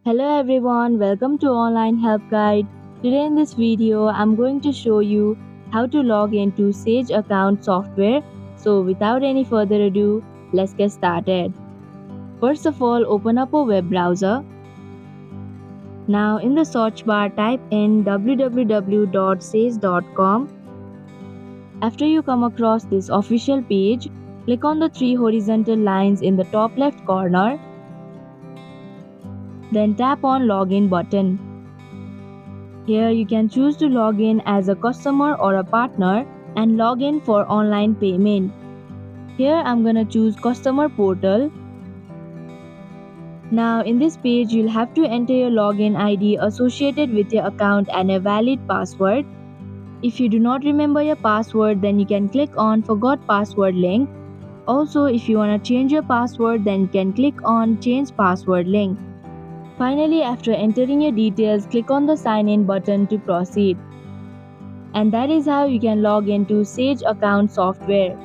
Hello everyone, welcome to Online Help Guide. Today in this video, I'm going to show you how to log into Sage account software. So without any further ado, let's get started. First of all, open up a web browser. Now in the search bar, type in www.sage.com. After you come across this official page, click on the three horizontal lines in the top left corner. Then tap on Login button. Here you can choose to log in as a customer or a partner and log in for online payment. Here I'm gonna choose customer portal. Now in this page you'll have to enter your login ID associated with your account and a valid password. If you do not remember your password, then you can click on forgot password link. Also, if you wanna change your password, then you can click on change password link. Finally, after entering your details, click on the sign in button to proceed. And that is how you can log into Sage account software.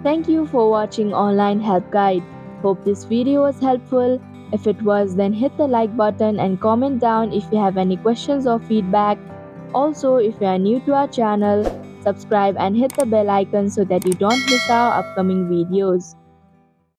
Thank you for watching Online Help Guide. Hope this video was helpful. If it was, then hit the like button and comment down if you have any questions or feedback. Also, if you are new to our channel, subscribe and hit the bell icon so that you don't miss our upcoming videos.